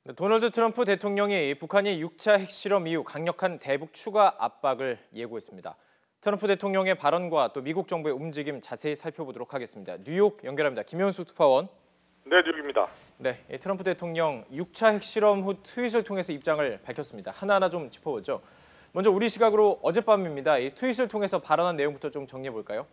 네, 도널드 트럼프 대통령이 북한이 6차 핵실험 이후 강력한 대북 추가 압박을 예고했습니다. 트럼프 대통령의 발언과 또 미국 정부의 움직임 자세히 살펴보도록 하겠습니다. 뉴욕 연결합니다. 김현수 특파원. 네, 뉴욕입니다. 네, 트럼프 대통령 6차 핵실험 후 트윗을 통해서 입장을 밝혔습니다. 하나하나 좀 짚어보죠. 먼저 우리 시각으로 어젯밤입니다. 이 트윗을 통해서 발언한 내용부터 좀 정리해 볼까요?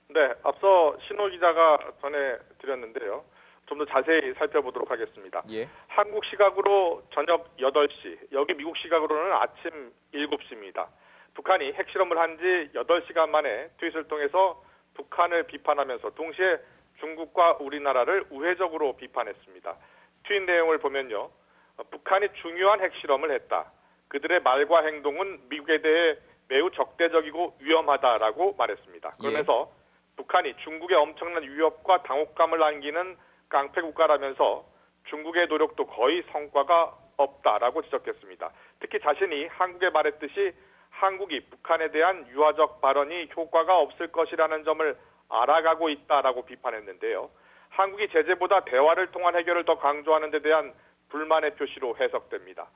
네, 앞서 신호 기자가 전해드렸는데요. 좀 더 자세히 살펴보도록 하겠습니다. 예. 한국 시각으로 저녁 8시, 여기 미국 시각으로는 아침 7시입니다. 북한이 핵실험을 한 지 8시간 만에 트윗을 통해서 북한을 비판하면서 동시에 중국과 우리나라를 우회적으로 비판했습니다. 트윗 내용을 보면요. 북한이 중요한 핵실험을 했다. 그들의 말과 행동은 미국에 대해 매우 적대적이고 위험하다라고 말했습니다. 그러면서 북한이 중국의 엄청난 위협과 당혹감을 안기는 깡패 국가라면서 중국의 노력도 거의 성과가 없다라고 지적했습니다. 특히 자신이 한국에 말했듯이 한국이 북한에 대한 유화적 발언이 효과가 없을 것이라는 점을 알아가고 있다라고 비판했는데요. 한국이 제재보다 대화를 통한 해결을 더 강조하는 데 대한 불만의 표시로 해석됩니다.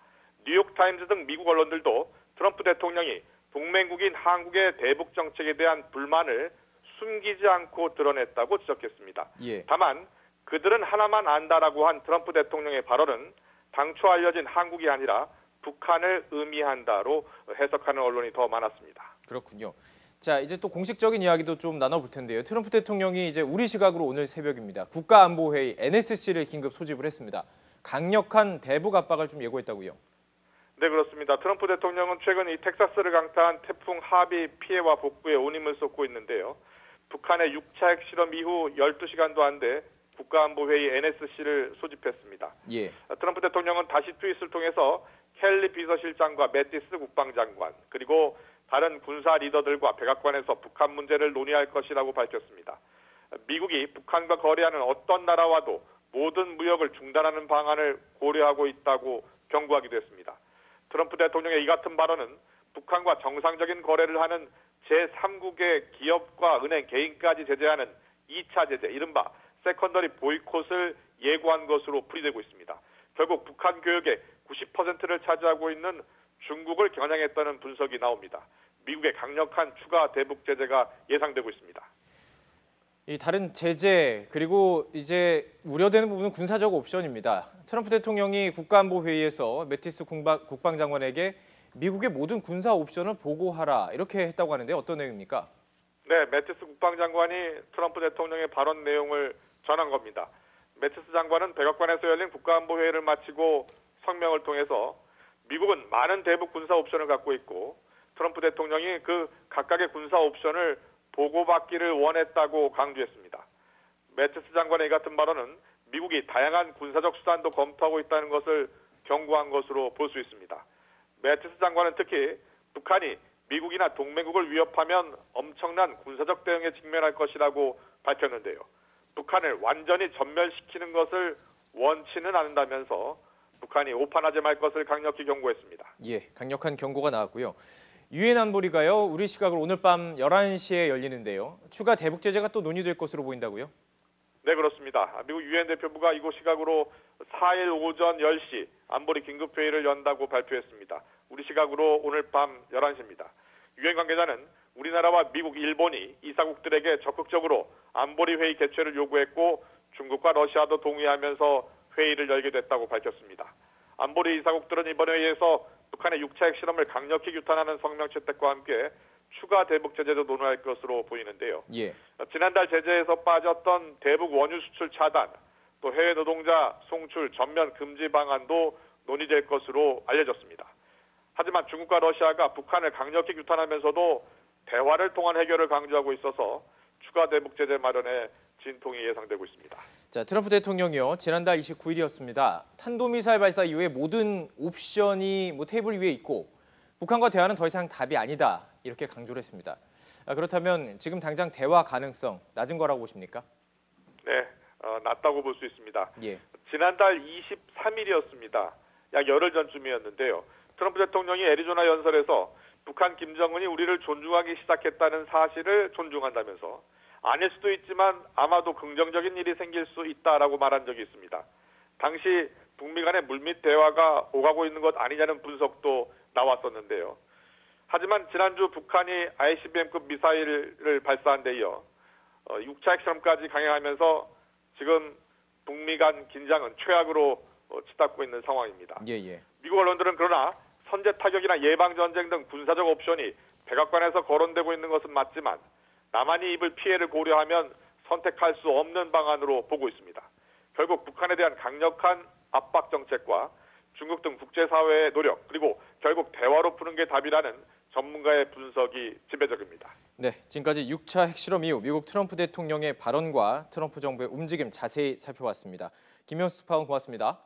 뉴욕타임즈 등 미국 언론들도 트럼프 대통령이 동맹국인 한국의 대북 정책에 대한 불만을 숨기지 않고 드러냈다고 지적했습니다. 다만 그들은 하나만 안다라고 한 트럼프 대통령의 발언은 당초 알려진 한국이 아니라 북한을 의미한다로 해석하는 언론이 더 많았습니다. 그렇군요. 자, 이제 또 공식적인 이야기도 좀 나눠볼 텐데요. 트럼프 대통령이 이제 우리 시각으로 오늘 새벽입니다. 국가안보회의 NSC를 긴급 소집을 했습니다. 강력한 대북 압박을 좀 예고했다고요. 네, 그렇습니다. 트럼프 대통령은 최근 이 텍사스를 강타한 태풍 하비 피해와 복구에 온 힘을 쏟고 있는데요. 북한의 6차 핵실험 이후 12시간도 안 돼 국가안보회의 NSC를 소집했습니다. 트럼프 대통령은 다시 트윗을 통해서 켈리 비서실장과 매티스 국방장관 그리고 다른 군사 리더들과 백악관에서 북한 문제를 논의할 것이라고 밝혔습니다. 미국이 북한과 거래하는 어떤 나라와도 모든 무역을 중단하는 방안을 고려하고 있다고 경고하기도 했습니다. 트럼프 대통령의 이 같은 발언은 북한과 정상적인 거래를 하는 제3국의 기업과 은행, 개인까지 제재하는 2차 제재, 이른바 세컨더리 보이콧을 예고한 것으로 풀이되고 있습니다. 결국 북한 교역의 90%를 차지하고 있는 중국을 겨냥했다는 분석이 나옵니다. 미국의 강력한 추가 대북 제재가 예상되고 있습니다. 이 다른 제재 그리고 이제 우려되는 부분은 군사적 옵션입니다. 트럼프 대통령이 국가안보회의에서 매티스 국방장관에게 미국의 모든 군사 옵션을 보고하라 이렇게 했다고 하는데 어떤 내용입니까? 네, 매티스 국방장관이 트럼프 대통령의 발언 내용을 전한 겁니다. 매티스 장관은 백악관에서 열린 국가안보회의를 마치고 성명을 통해서 미국은 많은 대북 군사 옵션을 갖고 있고 트럼프 대통령이 그 각각의 군사 옵션을 보고받기를 원했다고 강조했습니다. 매티스 장관의 이 같은 발언은 미국이 다양한 군사적 수단도 검토하고 있다는 것을 경고한 것으로 볼 수 있습니다. 매티스 장관은 특히 북한이 미국이나 동맹국을 위협하면 엄청난 군사적 대응에 직면할 것이라고 밝혔는데요. 북한을 완전히 전멸시키는 것을 원치는 않는다면서 북한이 오판하지 말 것을 강력히 경고했습니다. 강력한 경고가 나왔고요. 유엔 안보리가요. 우리 시각으로 오늘 밤 11시에 열리는데요. 추가 대북 제재가 또 논의될 것으로 보인다고요? 네, 그렇습니다. 미국 유엔 대표부가 이곳 시각으로 4일 오전 10시 안보리 긴급회의를 연다고 발표했습니다. 우리 시각으로 오늘 밤 11시입니다. 유엔 관계자는 우리나라와 미국, 일본이 이사국들에게 적극적으로 안보리 회의 개최를 요구했고 중국과 러시아도 동의하면서 회의를 열게 됐다고 밝혔습니다. 안보리 이사국들은 이번 회의에서 북한의 6차 핵실험을 강력히 규탄하는 성명 채택과 함께 추가 대북 제재도 논의할 것으로 보이는데요. 지난달 제재에서 빠졌던 대북 원유 수출 차단, 또 해외 노동자 송출 전면 금지 방안도 논의될 것으로 알려졌습니다. 하지만 중국과 러시아가 북한을 강력히 규탄하면서도 대화를 통한 해결을 강조하고 있어서 추가 대북 제재 마련에 진통이 예상되고 있습니다. 자, 트럼프 대통령이요. 지난달 29일이었습니다. 탄도미사일 발사 이후에 모든 옵션이 테이블 위에 있고 북한과 대화는 더 이상 답이 아니다. 이렇게 강조를 했습니다. 그렇다면 지금 당장 대화 가능성 낮은 거라고 보십니까? 네, 낮다고 볼 수 있습니다. 지난달 23일이었습니다. 약 열흘 전쯤이었는데요. 트럼프 대통령이 애리조나 연설에서 북한 김정은이 우리를 존중하기 시작했다는 사실을 존중한다면서 아닐 수도 있지만 아마도 긍정적인 일이 생길 수 있다라고 말한 적이 있습니다. 당시 북미 간의 물밑 대화가 오가고 있는 것 아니냐는 분석도 나왔었는데요. 하지만 지난주 북한이 ICBM급 미사일을 발사한 데 이어 6차 핵실험까지 강행하면서 지금 북미 간 긴장은 최악으로 치닫고 있는 상황입니다. 예. 미국 언론들은 그러나 선제 타격이나 예방 전쟁 등 군사적 옵션이 백악관에서 거론되고 있는 것은 맞지만 남한이 입을 피해를 고려하면 선택할 수 없는 방안으로 보고 있습니다. 결국 북한에 대한 강력한 압박 정책과 중국 등 국제사회의 노력, 그리고 결국 대화로 푸는 게 답이라는 전문가의 분석이 지배적입니다. 네, 지금까지 6차 핵실험 이후 미국 트럼프 대통령의 발언과 트럼프 정부의 움직임 자세히 살펴봤습니다. 김현수 특파원 고맙습니다.